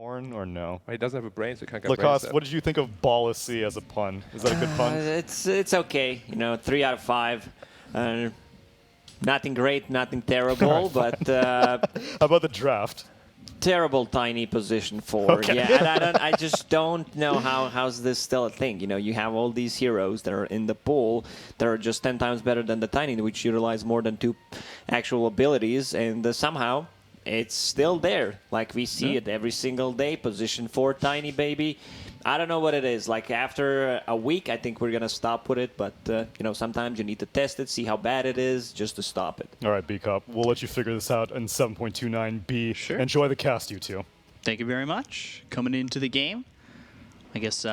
Horn or no? He doesn't have a brain, so he can't get brain Lacoste, cell. what did you think of Ballsy as a pun? Is that a good pun? It's okay. 3 out of 5. Nothing great, nothing terrible, but How about the draft? terrible tiny position 4. Okay. Yeah, and I just don't know how's this still a thing. You have all these heroes that are in the pool that are just 10 times better than the tiny, which utilize more than 2 actual abilities, and somehow it's still there. Like we see it every single day. Position 4 tiny, baby. I don't know what it is. Like after a week, I think we're gonna stop with it. But sometimes you need to test it, see how bad it is, just to stop it. All right, B-Cop, we'll let you figure this out in 7.29B. Sure. Enjoy the cast, you two. Thank you very much. Coming into the game, I guess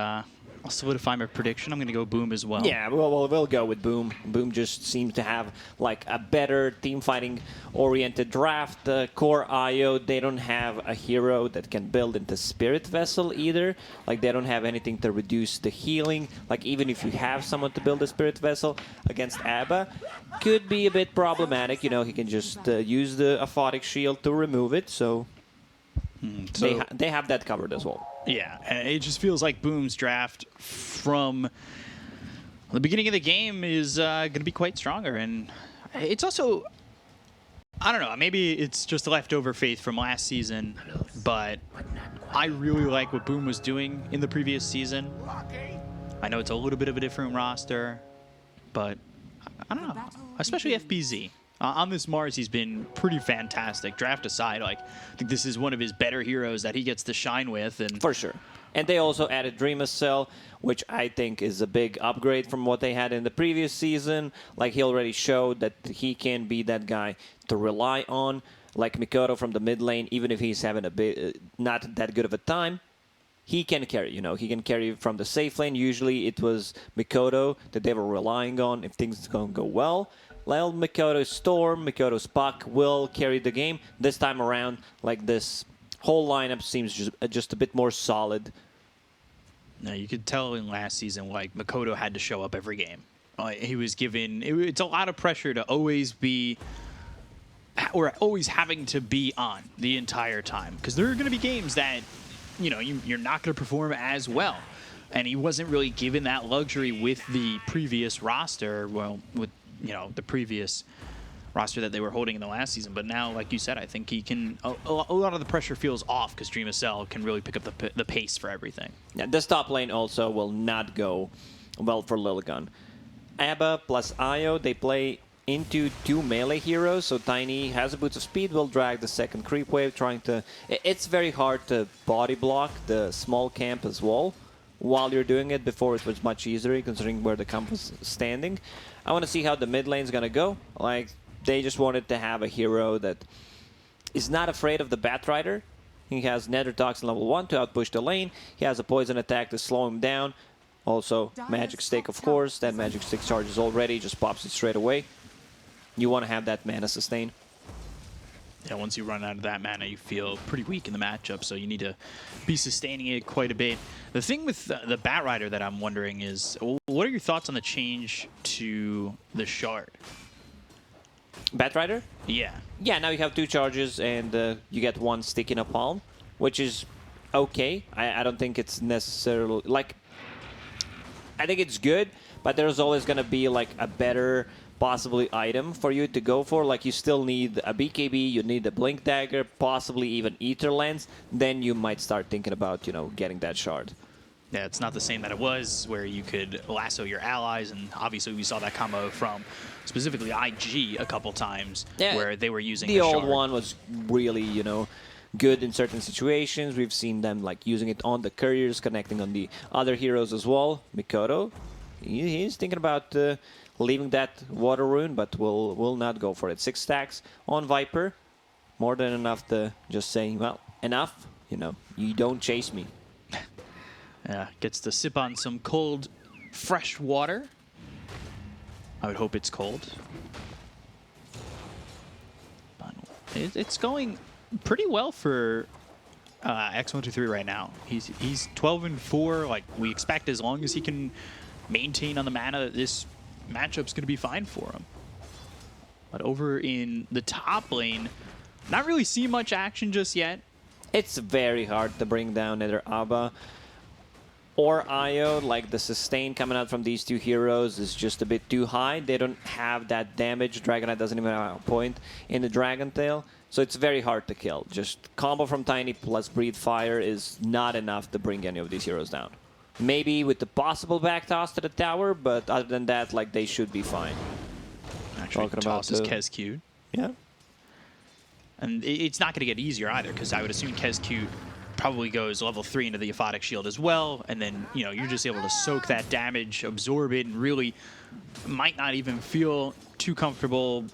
I'll solidify my prediction. I'm going to go Boom as well. Yeah, we'll go with Boom. Boom just seems to have like a better team fighting oriented draft. Core IO, they don't have a hero that can build into Spirit Vessel either. Like they don't have anything to reduce the healing. Like even if you have someone to build a Spirit Vessel against Abba, could be a bit problematic. He can just use the Aphotic Shield to remove it. So, they have that covered as well. Yeah, and it just feels like Boom's draft from the beginning of the game is going to be quite stronger. And it's also, I don't know, maybe it's just leftover faith from last season, but I really like what Boom was doing in the previous season. I know it's a little bit of a different roster, but I don't know, especially FBZ. On this Mars, he's been pretty fantastic. Draft aside, I think this is one of his better heroes that he gets to shine with. And for sure. And they also added Dreamer Cell, which I think is a big upgrade from what they had in the previous season. Like, he already showed that he can be that guy to rely on. Like Mikoto from the mid lane, even if he's having a bit not that good of a time, he can carry. He can carry from the safe lane. Usually it was Mikoto that they were relying on if things don't go well. Well, Mikoto's Storm, Mikoto's Puck will carry the game. This time around, like this whole lineup seems just a bit more solid. No, you could tell in last season, like, Mikoto had to show up every game. He was given, it's a lot of pressure to always be, or always having to be on the entire time. Because there are going to be games that, you're not going to perform as well. And he wasn't really given that luxury with the previous roster, with the previous roster that they were holding in the last season. But now, like you said, I think he can, a lot of the pressure feels off because Dream of Cell can really pick up the pace for everything. Yeah, this top lane also will not go well for Lilgun. Abba plus Io, they play into 2 melee heroes, so Tiny has a boost of speed, will drag the second creep wave, trying to... It's very hard to body block the small camp as well. While you're doing it, before it was much easier considering where the camp was standing. I want to see how the mid lane's gonna go. Like, they just wanted to have a hero that is not afraid of the Batrider. He has Nether Toxin level 1 to outpush the lane. He has a poison attack to slow him down. Also, Magic Stick, of course. That Magic Stick charges already, just pops it straight away. You want to have that mana sustain. Yeah, once you run out of that mana, you feel pretty weak in the matchup, so you need to be sustaining it quite a bit. The thing with the Batrider that I'm wondering is, what are your thoughts on the change to the Shard? Batrider? Yeah. Yeah, now you have 2 charges and you get 1 stick in a palm, which is okay. I don't think it's necessarily... Like, I think it's good, but there's always going to be like a better... possibly item for you to go for. Like, you still need a BKB, you need a Blink Dagger, possibly even Ether Lens. Then you might start thinking about, getting that shard. Yeah, it's not the same that it was, where you could lasso your allies, and obviously we saw that combo from specifically IG a couple times, where they were using the old shard. one was really, good in certain situations. We've seen them like using it on the couriers, connecting on the other heroes as well. Mikoto, he's thinking about leaving that water rune, but will not go for it. 6 stacks on Viper, more than enough to just say, well, enough. You don't chase me. Yeah, gets to sip on some cold, fresh water. I would hope it's cold. But it's going pretty well for X123 right now. He's 12-4. Like, we expect, as long as he can maintain on the mana, this matchup's going to be fine for him. But over in the top lane, not really seeing much action just yet. It's very hard to bring down either Abba or Io. Like, the sustain coming out from these two heroes is just a bit too high. They don't have that damage. Dragonite doesn't even have a point in the Dragon Tail. So it's very hard to kill. Just combo from Tiny plus Breathe Fire is not enough to bring any of these heroes down. Maybe with the possible back toss to the tower, but other than that, like, they should be fine. Actually, tosses KezQ. Yeah. And it's not going to get easier either, because I would assume KezQ probably goes level 3 into the Aphotic Shield as well, and then, you know, you're just able to soak that damage, absorb it, and really might not even feel too comfortable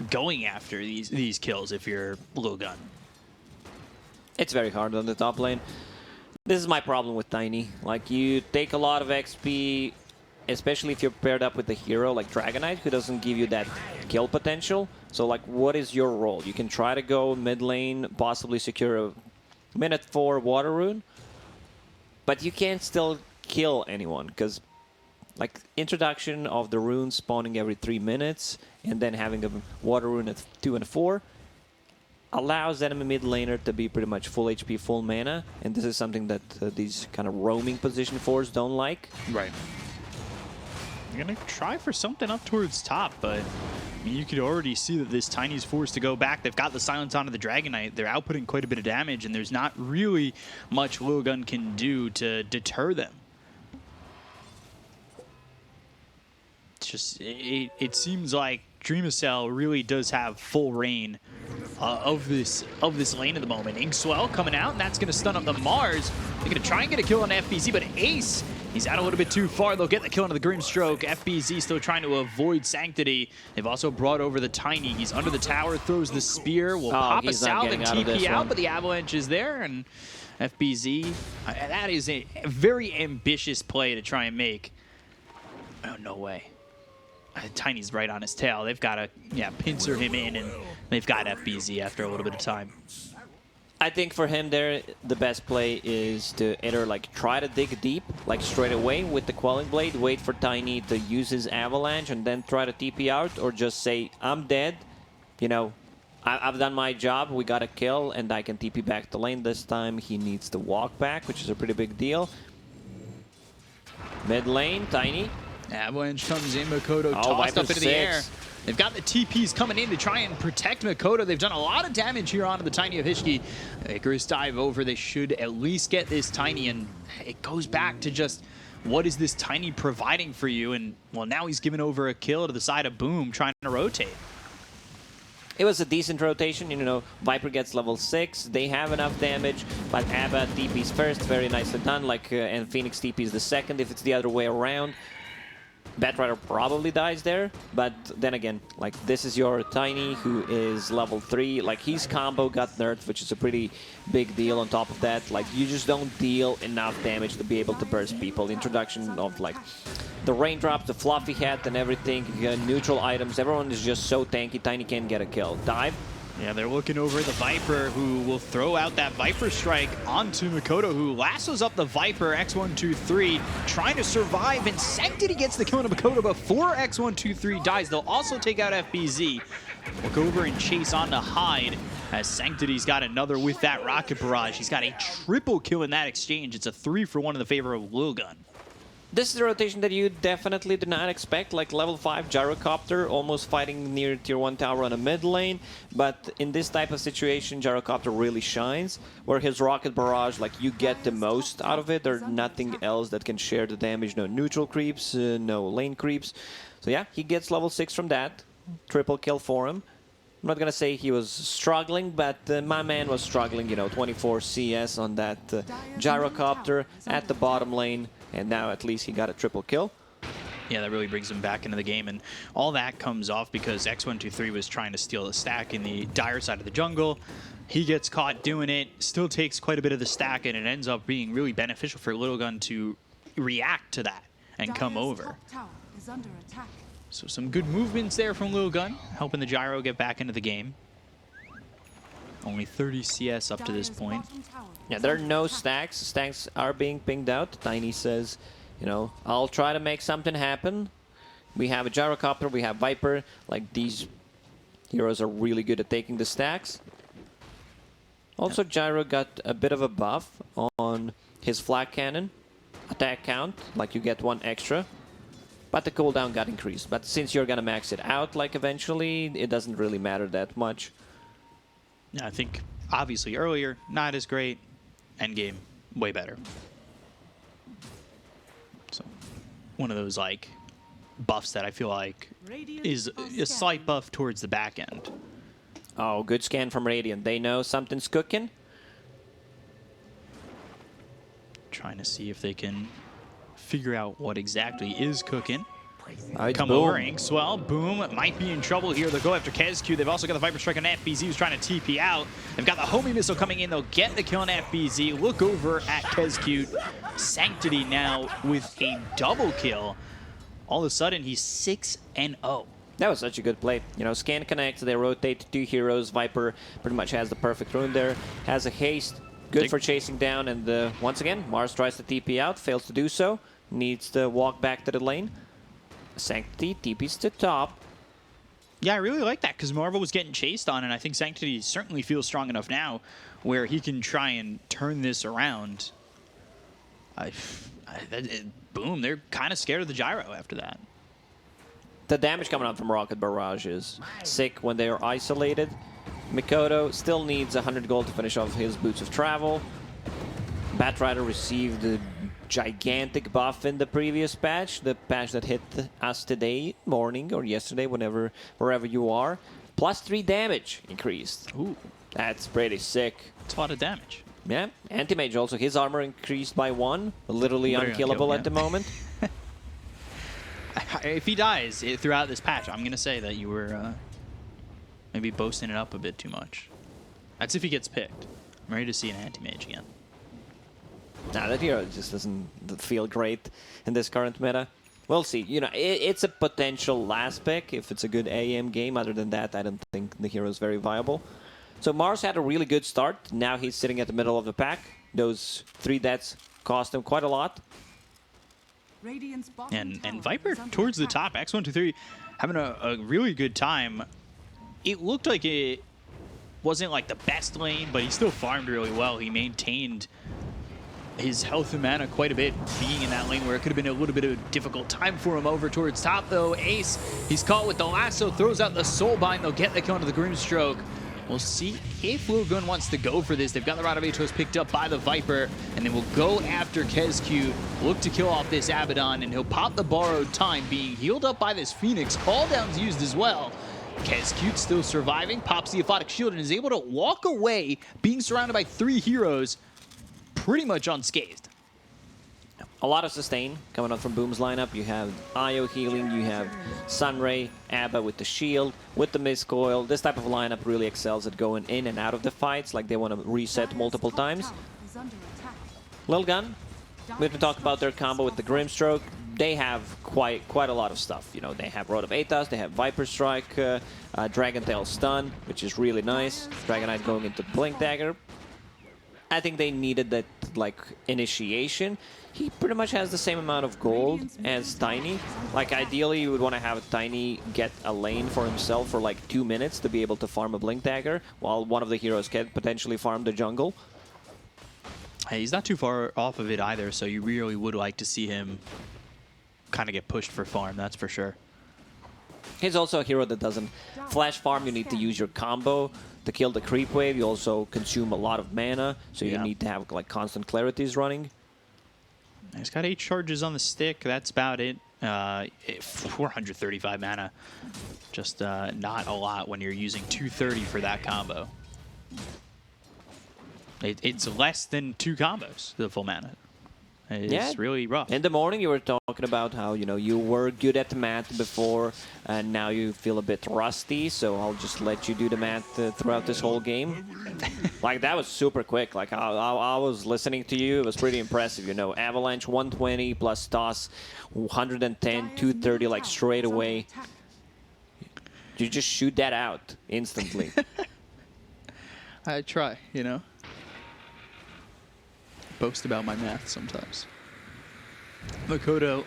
going after these kills if you're Lilgun. It's very hard on the top lane. This is my problem with Tiny. Like, you take a lot of XP, especially if you're paired up with a hero like Dragonite, who doesn't give you that kill potential. So, like, what is your role? You can try to go mid lane, possibly secure a minute 4 Water Rune, but you can't still kill anyone, because, like, introduction of the rune spawning every 3 minutes and then having a Water Rune at 2 and 4 allows enemy mid laner to be pretty much full HP, full mana, and this is something that these kind of roaming position 4s don't like. Right. You're going to try for something up towards top, but I mean, you could already see that this Tiny's forced to go back. They've got the silence onto the Dragonite. They're outputting quite a bit of damage, and there's not really much Lilgun can do to deter them. It's just, it seems like Dreamacell really does have full reign of this lane at the moment. Inkswell coming out, and that's going to stun up the Mars. They're going to try and get a kill on FBZ, but Ace, he's out a little bit too far. They'll get the kill into the Grimstroke. FBZ still trying to avoid Sanctity. They've also brought over the Tiny. He's under the tower, throws the spear. Will pop a salve and TP out, but the Avalanche is there, and FBZ, that is a very ambitious play to try and make. Oh, no way. Tiny's right on his tail. They've got to, pincer him in, and they've got FBZ after a little bit of time. I think for him there, the best play is to either, like, try to dig deep, like, straight away with the Quelling Blade, wait for Tiny to use his Avalanche, and then try to TP out, or just say, I'm dead, you know, I've done my job, we got a kill, and I can TP back to lane. This time he needs to walk back, which is a pretty big deal. Mid lane, Tiny. Avalanche comes in, Makoto tossed up into the air. They've got the TPs coming in to try and protect Makoto. They've done a lot of damage here onto the Tiny of Hishki. Icarus dive over. They should at least get this Tiny, and it goes back to just, what is this Tiny providing for you? And, well, now he's given over a kill to the side of Boom, trying to rotate. It was a decent rotation, you know, Viper gets level 6, they have enough damage, but Abba TP's first, very nicely done, like, and Phoenix TP's the second if it's the other way around. Batrider probably dies there, but then again, like, this is your Tiny who is level 3. Like, his combo got nerfed, which is a pretty big deal on top of that. Like, you just don't deal enough damage to be able to burst people. The introduction of, like, the raindrops, the fluffy hat and everything, neutral items, everyone is just so tanky, Tiny can't get a kill. Dive. Yeah, they're looking over the Viper, who will throw out that Viper Strike onto Makoto, who lassos up the Viper, X123, trying to survive, and Sanctity gets the kill on Makoto before X123 dies. They'll also take out FBZ. Look over and chase on to Hyde, as Sanctity's got another with that Rocket Barrage. He's got a triple kill in that exchange. It's a 3-for-1 in the favor of Lilgun. This is a rotation that you definitely did not expect, like level 5 Gyrocopter, almost fighting near tier 1 tower on a mid lane, but in this type of situation, Gyrocopter really shines, where his Rocket Barrage, like, you get the most out of it. There's nothing else that can share the damage, no neutral creeps, no lane creeps. So yeah, he gets level 6 from that, triple kill for him. I'm not gonna say he was struggling, but my man was struggling, you know, 24 CS on that Gyrocopter at the bottom lane. And now at least he got a triple kill. Yeah, that really brings him back into the game. And all that comes off because X123 was trying to steal the stack in the dire side of the jungle. He gets caught doing it, still takes quite a bit of the stack, and it ends up being really beneficial for Lilgun to react to that and come over. So some good movements there from Lilgun, helping the Gyro get back into the game. Only 30 CS up to this point. Yeah, there are no stacks. Stacks are being pinged out. Tiny says, you know, I'll try to make something happen. We have a Gyrocopter, we have Viper. Like, these heroes are really good at taking the stacks. Also, Gyro got a bit of a buff on his flag cannon attack count, like you get 1 extra. But the cooldown got increased. But since you're gonna max it out, like eventually, it doesn't really matter that much. Yeah, I think obviously earlier, not as great. Endgame, way better. So, one of those like buffs that I feel like is a slight buff towards the back end. Oh, good scan from Radiant. They know something's cooking. Trying to see if they can figure out what exactly is cooking. Come Boom. over, Inkswell. Boom might be in trouble here. They'll go after KezQ. They've also got the Viper Strike on FBZ, who's trying to TP out. They've got the homie missile coming in. They'll get the kill on FBZ. Look over at KezQ. Sanctity now with a double kill. All of a sudden, he's 6-0. That was such a good play. You know, scan connect, they rotate 2 heroes. Viper pretty much has the perfect rune there. Has a haste, good for chasing down. And once again, Mars tries to TP out, fails to do so. Needs to walk back to the lane. Sanctity TP's to top. Yeah, I really like that because Marvel was getting chased on, and I think Sanctity certainly feels strong enough now where he can try and turn this around. Boom, they're kind of scared of the Gyro after that. The damage coming out from Rocket Barrage is sick when they are isolated. Mikoto still needs 100 gold to finish off his Boots of Travel. Batrider received a gigantic buff in the previous patch, the patch that hit us today morning or yesterday, wherever you are. +3 damage increased. Ooh, that's pretty sick. It's a lot of damage. Yeah, Anti-Mage also, his armor increased by 1, literally unkillable at the moment. If he dies throughout this patch, I'm going to say that you were maybe boasting it up a bit too much. That's if he gets picked. I'm ready to see an Anti-Mage again. Nah, that hero just doesn't feel great in this current meta. We'll see. You know, it's a potential last pick if it's a good AM game. Other than that, I don't think the hero is very viable. So Mars had a really good start. Now he's sitting at the middle of the pack. Those 3 deaths cost him quite a lot. And Viper towards the top. X123 having a really good time. It looked like it wasn't like the best lane, but he still farmed really well. He maintained his health and mana quite a bit, being in that lane where it could have been a little bit of a difficult time for him. Over towards top, though, Ace, he's caught with the lasso, throws out the Soulbind. They'll get the kill into the Grimstroke. We'll see if Lilgun wants to go for this. They've got the Rod of Atos picked up by the Viper, and then we'll go after KezQ, look to kill off this Abaddon, and he'll pop the Borrowed Time, being healed up by this Phoenix. Call down's used as well. KezQ still surviving, pops the Aphotic Shield, and is able to walk away, being surrounded by 3 heroes, pretty much unscathed. A lot of sustain coming out from Boom's lineup. You have Io healing, you have Sunray, Abba with the shield, with the Mistcoil. This type of lineup really excels at going in and out of the fights, like they want to reset multiple times. Lilgun, we have to talk about their combo with the Grimstroke. They have quite a lot of stuff. You know, they have Rod of Atos, they have Viper Strike, Dragon Tail Stun, which is really nice. Dragonite going into Blink Dagger. I think they needed that, like, initiation. He pretty much has the same amount of gold as Tiny. Like, ideally, you would want to have Tiny get a lane for himself for, like, 2 minutes to be able to farm a Blink Dagger, while one of the heroes can potentially farm the jungle. Hey, he's not too far off of it either, so you really would like to see him kind of get pushed for farm, that's for sure. He's also a hero that doesn't flash farm. You need to use your combo to kill the creep wave. You also consume a lot of mana, so you need to have like constant clarities running. He's got 8 charges on the stick. That's about it. 435 mana. Just not a lot when you're using 230 for that combo. It's less than 2 combos, the full mana. It's really rough. In the morning, you were talking about how, you know, you were good at the math before, and now you feel a bit rusty, so I'll just let you do the math throughout this whole game. Like, that was super quick. Like, I was listening to you. It was pretty impressive, you know. Avalanche 120 plus Toss 110, 230, like, straight away. You just shoot that out instantly. I try, you know. Boast about my math sometimes. Mikoto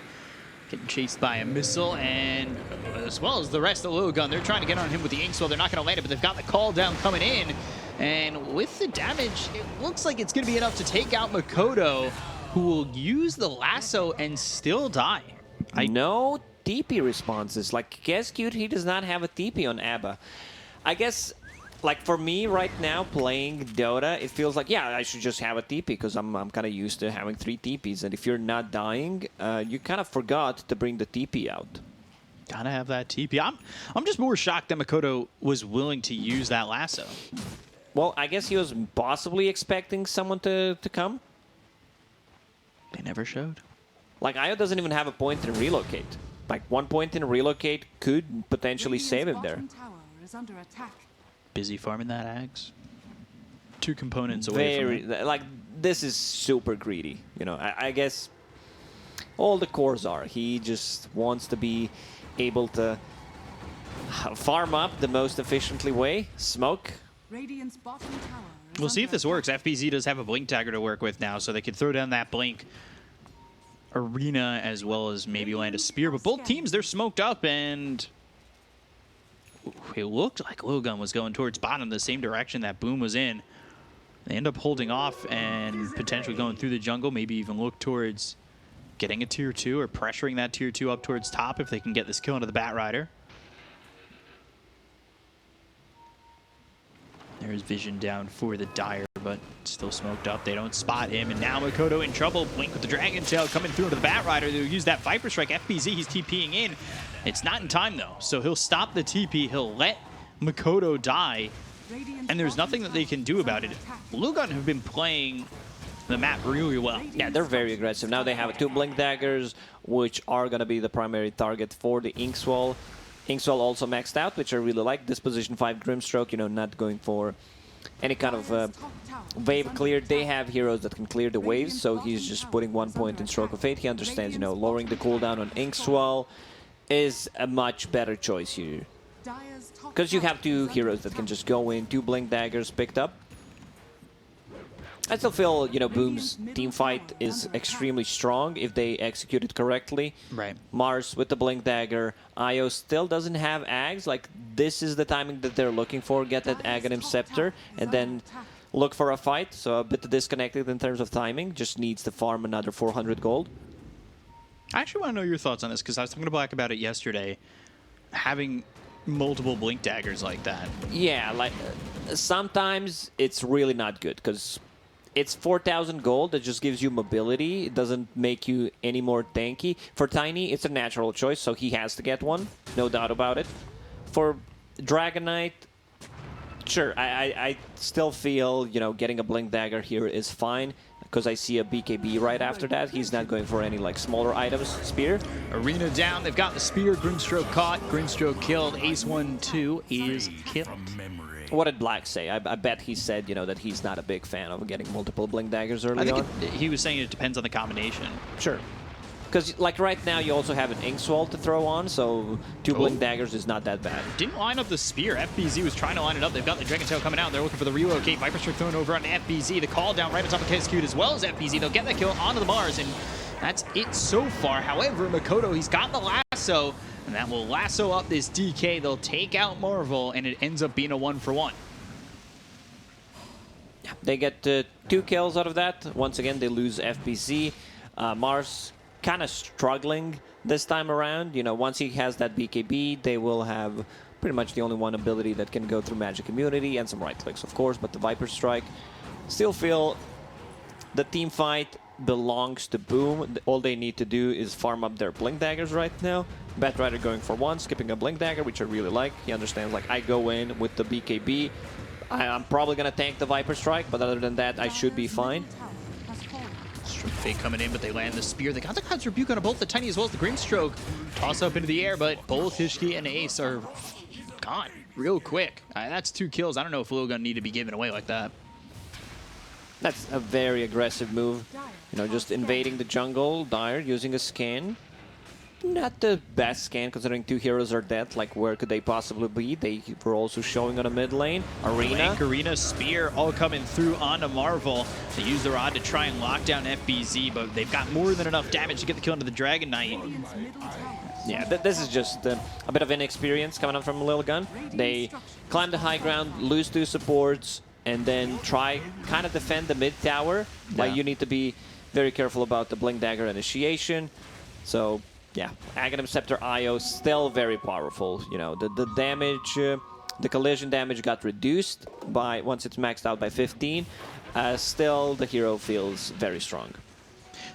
getting chased by a missile, and as well as the rest of Lilgun, they're trying to get on him with the Inkswell. They're not going to land it, but they've got the call down coming in. And with the damage, it looks like it's going to be enough to take out Makoto, who will use the lasso and still die. No TP responses. Like, guess cute, he does not have a TP on ABBA. I guess, like, for me right now, playing Dota, it feels like, yeah, I should just have a TP because I'm kind of used to having 3 TPs. And if you're not dying, you kind of forgot to bring the TP out. Gotta have that TP. I'm just more shocked that Makoto was willing to use that lasso. Well, I guess he was possibly expecting someone to come. They never showed. Like, Io doesn't even have a point in relocate. Like, 1 point in relocate could potentially save him there. Busy farming that Ags. 2 components away from it. Like, this is super greedy. You know, I guess all the cores are. He just wants to be able to farm up the most efficiently way. Smoke. We'll see if this works. FBZ does have a Blink Dagger to work with now, so they could throw down that Blink Arena as well as maybe land a Spear. But both teams, they're smoked up, and it looked like Lilgun was going towards bottom, the same direction that Boom was in. They end up holding off and potentially going through the jungle, maybe even look towards getting a tier 2 or pressuring that tier 2 up towards top if they can get this kill into the Batrider. There's vision down for the Dire, but still smoked up. They don't spot him, and now Makoto in trouble. Blink with the Dragon Tail coming through into the Batrider. They'll use that Viper Strike. FBZ, he's TPing in. It's not in time, though, so he'll stop the TP. He'll let Makoto die, and there's nothing that they can do about it. Lilgun have been playing the map really well. Yeah, they're very aggressive. Now they have 2 Blink Daggers, which are going to be the primary target for the Inkswell. Inkswell also maxed out, which I really like. Disposition 5 Grimstroke, you know, not going for any kind of wave clear. They have heroes that can clear the waves, so he's just putting 1 point in Stroke of Fate. He understands, you know, lowering the cooldown on Inkswell is a much better choice here. Because you have 2 heroes that can just go in, 2 Blink Daggers picked up. I still feel, you know, Boom's team fight is extremely strong if they execute it correctly. Right. Mars with the Blink Dagger. Io still doesn't have Ags. Like, this is the timing that they're looking for. Get that Aghanim Scepter and then look for a fight. So a bit disconnected in terms of timing. Just needs to farm another 400 gold. I actually want to know your thoughts on this, because I was talking to Black about it yesterday. Having multiple Blink Daggers like that. Yeah, like, sometimes it's really not good, because it's 4,000 gold that just gives you mobility. It doesn't make you any more tanky. For Tiny, it's a natural choice, so he has to get one. No doubt about it. For Dragon Knight, sure, I still feel, you know, getting a Blink Dagger here is fine, because I see a BKB right after that. He's not going for any, like, smaller items. Spear. Arena down. They've got the Spear. Grimstroke caught. Grimstroke killed. Ace1-2 is killed. What did Black say? I bet he said, you know, that he's not a big fan of getting multiple Blink Daggers early on. He was saying it depends on the combination. Sure. Because, like, right now you also have an Inkswell to throw on, so 2 Blink Daggers is not that bad. Didn't line up the Spear. FBZ was trying to line it up. They've got the Dragon Tail coming out. They're looking for the relocate. Viper Strike thrown over on FBZ. The call down right on top of Kescute as well as FBZ. They'll get that kill onto the Mars, and that's it so far. However, Makoto, he's got the lasso, and that will lasso up this DK. They'll take out Marvel, and it ends up being a 1-for-1. They get 2 kills out of that. Once again, they lose FBZ. Mars kind of struggling this time around. You know, once he has that BKB, they will have pretty much the only one ability that can go through Magic Immunity and some right clicks, of course, but the Viper Strike. Still feel the team fight belongs to Boom. All they need to do is farm up their Blink Daggers right now. Batrider going for 1, skipping a Blink Dagger, which I really like. He understands, like, I go in with the BKB. I'm probably going to tank the Viper Strike, but other than that, I should be fine. Fake coming in, but they land the Spear. They got the God's Rebuke on both the Tiny as well as the Grimstroke. Toss up into the air, but both Hishki and Ace are gone real quick. That's 2 kills. I don't know if Lilgun need to be given away like that. That's a very aggressive move. You know, just invading the jungle. Dire using a scan. Not the best scan, considering 2 heroes are dead. Like, where could they possibly be? They were also showing on a mid lane. Arena. Arena, Spear, all coming through onto Marvel. They use the Rod to try and lock down FBZ, but they've got more than enough damage to get the kill into the Dragon Knight. Yeah, this is just a bit of inexperience coming up from Lilgun. They climb the high ground, lose 2 supports, and then try kind of defend the mid tower. Like you need to be very careful about the Blink Dagger initiation. So yeah, Aghanim Scepter IO still very powerful. You know, the damage, the collision damage got reduced by once it's maxed out by 15. Still, the hero feels very strong.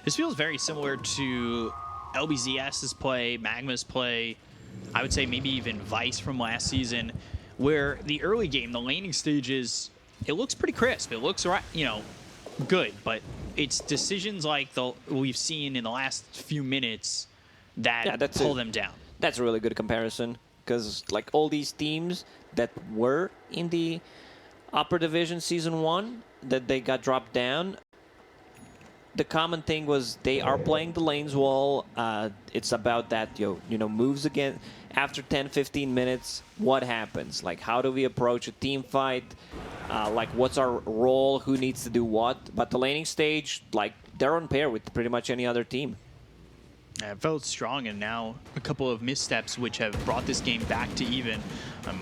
This feels very similar to LBZS's play, Magma's play, I would say maybe even Vice from last season, where the early game, the laning stages, it looks pretty crisp. It looks, you know, good, but it's decisions like we've seen in the last few minutes that pull them down. That's a really good comparison, because like all these teams that were in the upper division season 1, that they got dropped down, the common thing was they are playing the lanes well. It's about that, you know, moves again. After 10, 15 minutes, what happens? Like, how do we approach a team fight? Like, what's our role? Who needs to do what? But the laning stage, like, they're on pair with pretty much any other team. It felt strong, and now a couple of missteps which have brought this game back to even.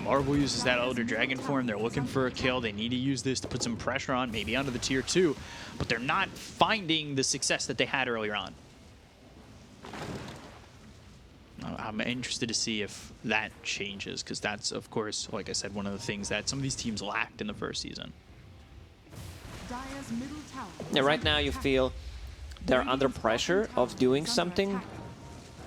Marvel uses that Elder Dragon form. They're looking for a kill. They need to use this to put some pressure on, maybe onto the tier 2, but they're not finding the success that they had earlier on. I'm interested to see if that changes, because that's, of course, like I said, one of the things that some of these teams lacked in the first season. Yeah, right now you feel they're under pressure of doing something,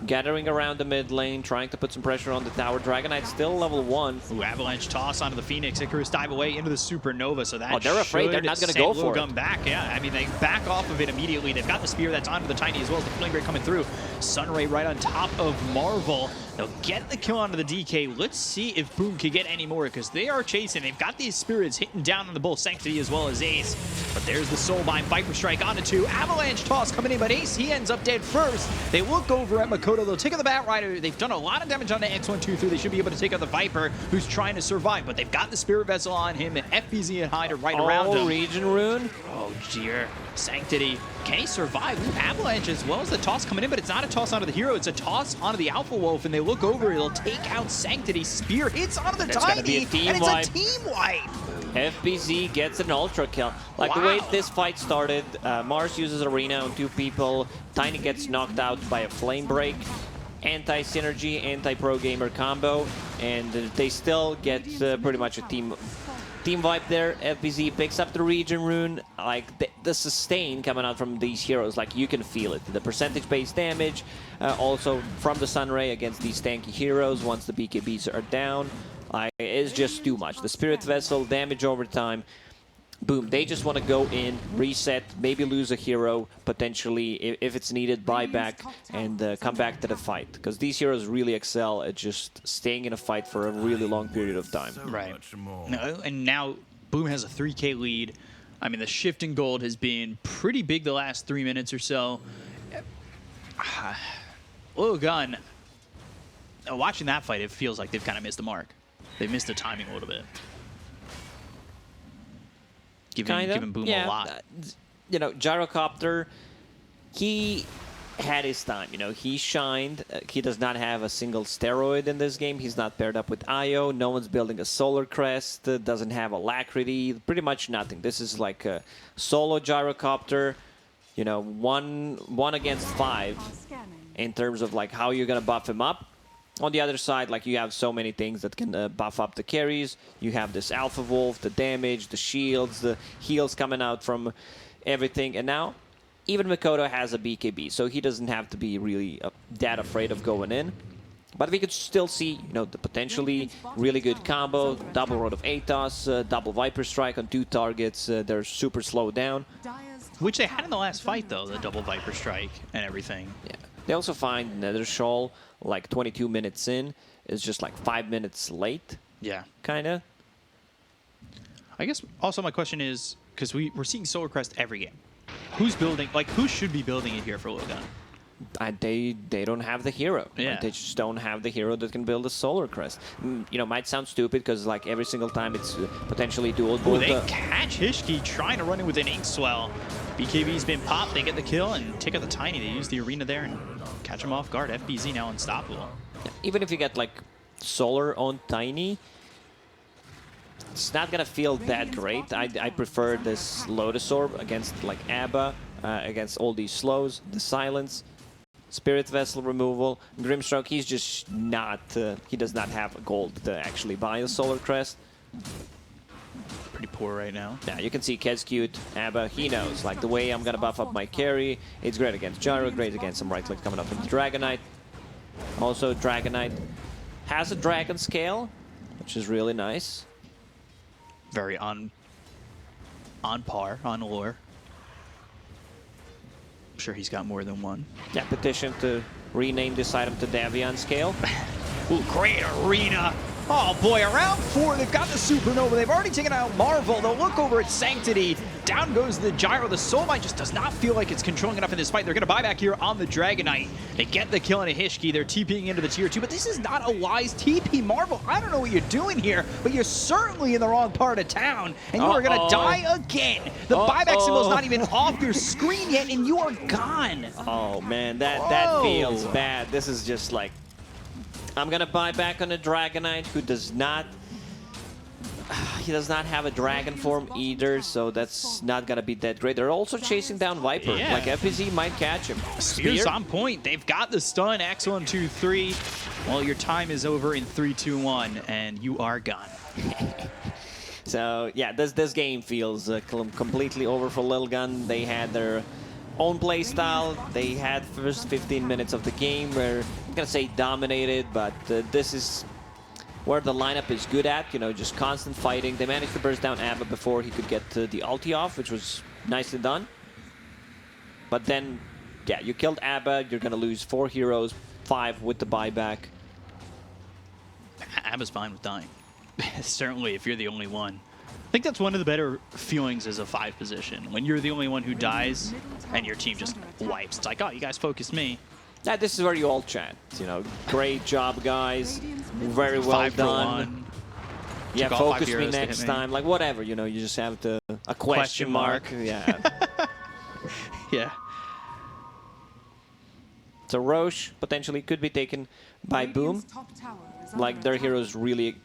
gathering around the mid lane, trying to put some pressure on the tower. Dragon Knight's still level 1. Ooh, avalanche toss onto the Phoenix. Icarus dive away into the Supernova, so that they're afraid they're not going to go for it. Back. Yeah, I mean, they back off of it immediately. They've got the spear that's onto the Tiny, as well as the Flame Break coming through. Sunray right on top of Marvel. They'll get the kill onto the DK. Let's see if Boom can get any more, because they are chasing. They've got these spirits hitting down on the both Sanctity as well as Ace. But there's the Soulbind. Viper Strike onto 2. Avalanche toss coming in, but Ace, he ends up dead first. They look over at Makoto. They'll take out the Batrider. They've done a lot of damage on the X123. They should be able to take out the Viper, who's trying to survive, but they've got the Spirit Vessel on him, and FBZ and Hyde are right around him. Region Rune. Oh, dear. Sanctity. Can he survive? Ooh, Avalanche as well as the toss coming in, but it's not a toss onto the hero. It's a toss onto the Alpha Wolf, and they look over. It'll take out Sanctity. Spear hits onto the Tiny, and it's a team wipe. FBZ gets an ultra kill. Like the way this fight started, Mars uses Arena on 2 people. Tiny gets knocked out by a Flame Break. Anti-synergy, anti-pro gamer combo, and they still get pretty much a team vibe there. FBZ picks up the region rune. Like the sustain coming out from these heroes, like you can feel it. The percentage-based damage, also from the Sunray against these tanky heroes once the BKBs are down, is just too much. The Spirit Vessel, damage over time. Boom, they just want to go in, reset, maybe lose a hero, potentially, if it's needed, buy back, and come back to the fight. Because these heroes really excel at just staying in a fight for a really long period of time. Right. No, and now Boom has a 3K lead. I mean, the shift in gold has been pretty big the last 3 minutes or so. Lilgun, watching that fight, it feels like they've kind of missed the mark. They've missed the timing a little bit. Giving Boom a lot. You know, Gyrocopter, he had his time. You know, he shined. He does not have a single steroid in this game. He's not paired up with IO. No one's building a Solar Crest. Doesn't have Alacrity. Pretty much nothing. This is like a solo Gyrocopter. You know, one against 5 in terms of like how you're gonna buff him up. On the other side, like you have so many things that can buff up the carries. You have this Alpha Wolf, the damage, the shields, the heals coming out from everything. And now, even Makoto has a BKB, so he doesn't have to be really that afraid of going in. But we could still see, you know, the potentially really good combo, double Rod of Atos, double Viper Strike on 2 targets. They're super slowed down. Which they had in the last fight, though, the double Viper Strike and everything. Yeah. They also find Nether Shawl like 22 minutes in. It's just like 5 minutes late. Yeah. Kind of. I guess also my question is, because we're seeing Solar Crest every game. Who's building, like who should be building it here for Lilgun? They don't have the hero. Yeah. Like, they just don't have the hero that can build a Solar Crest. You know, might sound stupid because like every single time it's potentially dual. Oh, they catch Hishki trying to run in with an Ink Swell. BKB's been popped. They get the kill and take out the Tiny. They use the Arena there and catch him off guard. FBZ now unstoppable. Even if you get like Solar on Tiny, It's not gonna feel that great. I prefer this Lotus Orb against like ABBA, against all these slows, the silence, Spirit Vessel removal. Grimstroke, he's just not, he does not have a gold to actually buy a Solar Crest. Pretty poor right now. Yeah, you can see Kescute, ABBA, he knows, like the way I'm gonna buff up my carry, it's great against Gyro, great against some right click coming up into Dragonite. Also, Dragonite has a Dragon Scale, which is really nice. Very on par, on lore. I'm sure he's got more than one. Yeah, petition to rename this item to Davion Scale. Ooh, great arena. Oh boy, around 4, they've got the Supernova. They've already taken out Marvel. They'll look over at Sanctity. Down goes the Gyro. The Soulmite just does not feel like it's controlling enough in this fight. They're going to buy back here on the Dragonite. They get the kill on a Hishki. They're TPing into the tier 2, but this is not a wise TP. Marvel, I don't know what you're doing here, but you're certainly in the wrong part of town, and you are going to die again. The buyback symbol is not even off your screen yet, and you are gone. Oh man, that feels bad. This is just like, I'm gonna buy back on a Dragonite who does not, he does not have a dragon form either, so that's not gonna be that great. They're also chasing down Viper. Yeah. Like FPZ might catch him. Spear's on point. They've got the stun. X1, 2, 3. Well, your time is over in 3, 2, 1, and you are gone. So yeah, this game feels completely over for Lilgun. They had their own play style. They had first 15 minutes of the game where, I'm gonna say dominated, but this is where the lineup is good at, you know, just constant fighting. They managed to burst down ABBA before he could get the ulti off, which was nicely done. But then, yeah, you killed ABBA, you're gonna lose 4 heroes, 5 with the buyback. ABBA's fine with dying. Certainly, if you're the only one. I think that's one of the better feelings as a 5 position. When you're the only one who dies and your team just wipes. It's like, oh, you guys focused me. Yeah, this is where you all chat. You know, great job, guys. Very well 5 for done. 1. Yeah, Took all 5 focus me heroes to next hit me. time. Like, whatever, you know, you just have to... A question mark. Yeah. Yeah. So Roche potentially could be taken by Boom. Like, their heroes really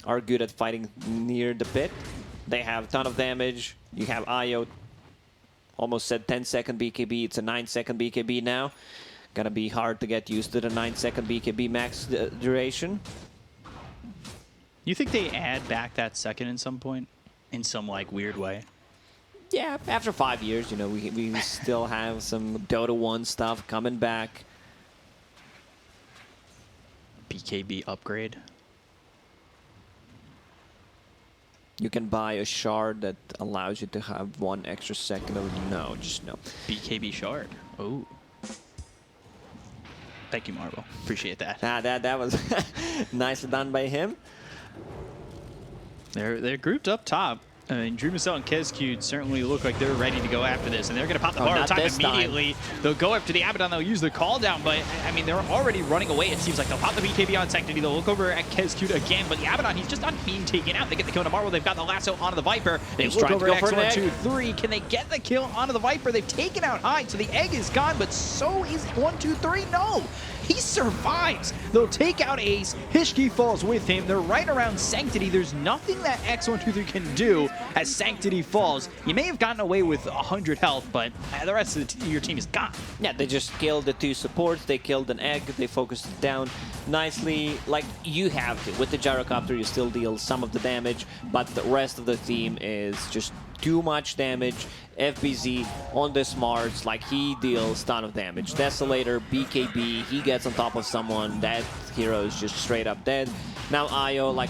are good at fighting near the pit. They have a ton of damage. You have Io. Almost said 10-second BKB. It's a 9-second BKB now. Gonna be hard to get used to the 9-second BKB max duration. You think they add back that second in some point? In some, like, weird way? Yeah, after 5 years, you know, we still have some Dota 1 stuff coming back. BKB upgrade. You can buy a shard that allows you to have 1 extra second of no, just no. BKB shard. Oh. Thank you, Marvel. Appreciate that. That was nicely done by him. They're grouped up top. I mean, Dreamcell and Kescute certainly look like they're ready to go after this, and they're going to pop the borrow time immediately. They'll go after the Abaddon. They'll use the call down, but I mean, they're already running away. It seems like they'll pop the BKB on Sanctity. They'll look over at Kescute again, but the Abaddon, he's just not being taken out. They get the kill on Marvel. They've got the lasso onto the Viper. They look over at X1, 2, 3. Can they get the kill onto the Viper? They've taken out Hyde, so the egg is gone, but so is 1, 2, 3. No! He survives. They'll take out Ace. Hishki falls with him. They're right around Sanctity. There's nothing that X123 can do as Sanctity falls. You may have gotten away with 100 health, but the rest of your team is gone. Yeah, they just killed the 2 supports. They killed an egg. They focused it down nicely. Like, you have to. With the Gyrocopter, you still deal some of the damage, but the rest of the team is just too much damage. FBZ on the smarts, like, he deals ton of damage. Desolator, BKB, he gets on top of someone. That hero is just straight up dead. Now Io, like,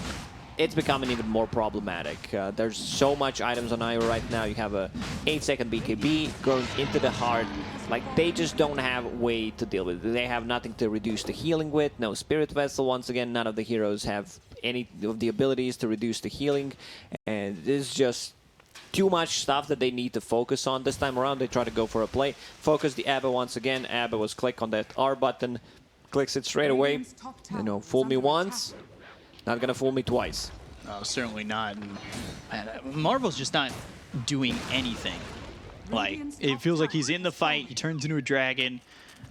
it's becoming even more problematic. There's so much items on Io right now. You have a 8-second BKB going into the heart. Like, they just don't have a way to deal with it. They have nothing to reduce the healing with. No Spirit Vessel. Once again, none of the heroes have any of the abilities to reduce the healing. And it's just too much stuff that they need to focus on. This time around, they try to go for a play. Focus the ABBA once again. ABBA was click on that R button. Clicks it straight away. You know, fool me once, not gonna fool me twice. No, certainly not. And Marvel's just not doing anything. Like, it feels like he's in the fight. He turns into a dragon.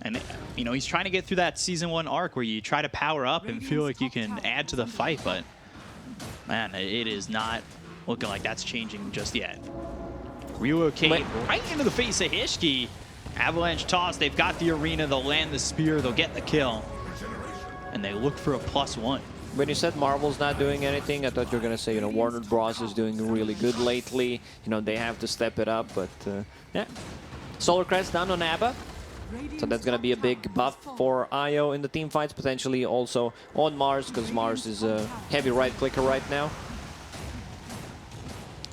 And, you know, he's trying to get through that Season 1 arc where you try to power up and feel like you can add to the fight, but Man, it is not looking like that's changing just yet. Relocate right into the face of Hishki. Avalanche toss, they've got the arena, they'll land the spear, they'll get the kill. And they look for a +1. When you said Marvel's not doing anything, I thought you were going to say, Warner Bros. Is doing really good lately. They have to step it up, but yeah. Solar Crest down on ABBA. So that's going to be a big buff for IO in the team fights, potentially also on Mars, because Mars is a heavy right-clicker right now.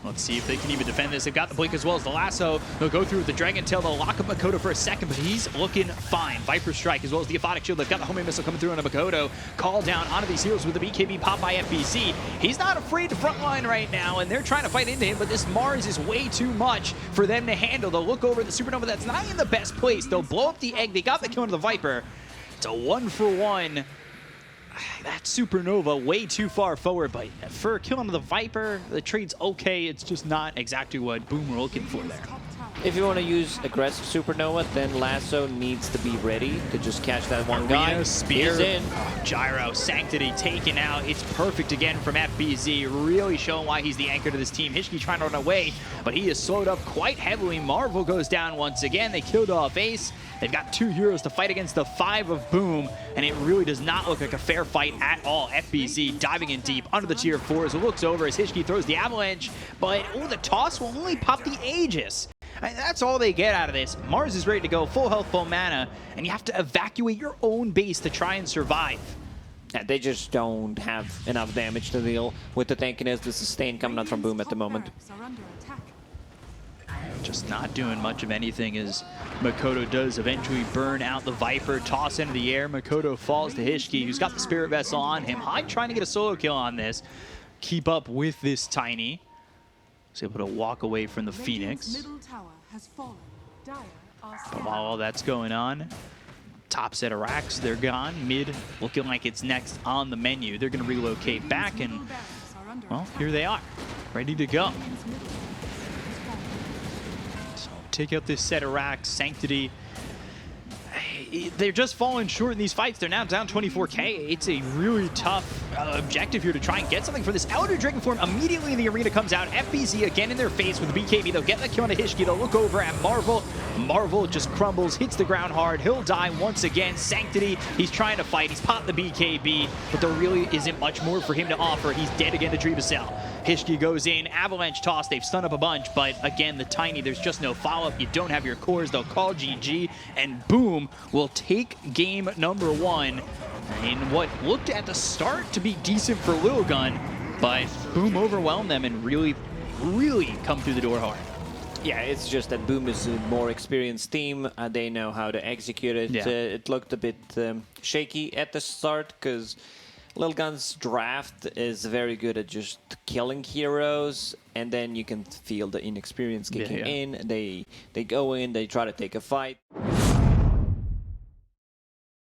Let's see if they can even defend this. They've got the blink as well as the lasso. They'll go through with the Dragon Tail. They'll lock up Makoto for a second, but he's looking fine. Viper Strike as well as the Aphotic Shield. They've got the homing missile coming through on Makoto. Call down onto these heroes with the BKB pop by FBC. He's not afraid to frontline right now, and they're trying to fight into him, but this Mars is way too much for them to handle. They'll look over the Supernova that's not in the best place. They'll blow up the egg. They got the kill into the Viper. It's a 1-for-1. That Supernova way too far forward, but for killing the Viper, the trade's okay. It's just not exactly what Boom were looking for there. If you want to use aggressive Supernova, then Lasso needs to be ready to just catch that one guy. Spear. He's in. Oh, Gyro, Sanctity taken out. It's perfect again from FBZ, really showing why he's the anchor to this team. Hishki trying to run away, but he is slowed up quite heavily. Marvel goes down once again. They killed off Ace. They've got 2 heroes to fight against the 5 of Boom, and it really does not look like a fair fight at all. FBZ diving in deep under the tier 4 as it looks over as Hishki throws the Avalanche, but the toss will only pop the Aegis. And that's all they get out of this. Mars is ready to go, full health, full mana, and you have to evacuate your own base to try and survive. Yeah, they just don't have enough damage to deal with the tankiness, the sustain coming out from Boom at the moment. Just not doing much of anything as Makoto does eventually burn out the Viper, toss into the air. Makoto falls to Hishki, who's got the Spirit Vessel on him. Hyde trying to get a solo kill on this. Keep up with this Tiny. He's able to walk away from the Phoenix. While all that's going on, top set of racks, they're gone. Mid looking like it's next on the menu. They're going to relocate back, and, well, here they are, ready to go. So take out this set of racks. Sanctity, they're just falling short in these fights. They're now down 24K. It's a really tough objective here to try and get something for this. Elder Dragon form immediately in the arena comes out. FBZ again in their face with the BKB. They'll get the kill on Hishki. They'll look over at Marvel. Marvel just crumbles, hits the ground hard. He'll die once again. Sanctity, he's trying to fight. He's popped the BKB, but there really isn't much more for him to offer. He's dead again to Trebacell. Hishki goes in, Avalanche toss, they've stunned up a bunch, but again, the Tiny, there's just no follow-up. You don't have your cores, they'll call GG, and Boom will take game number 1 in what looked at the start to be decent for Lilgun, but Boom overwhelmed them and really come through the door hard. Yeah, it's just that Boom is a more experienced team. They know how to execute it. Yeah. It looked a bit shaky at the start because Lilgun's draft is very good at just killing heroes, and then you can feel the inexperience kicking in. They go in, they try to take a fight.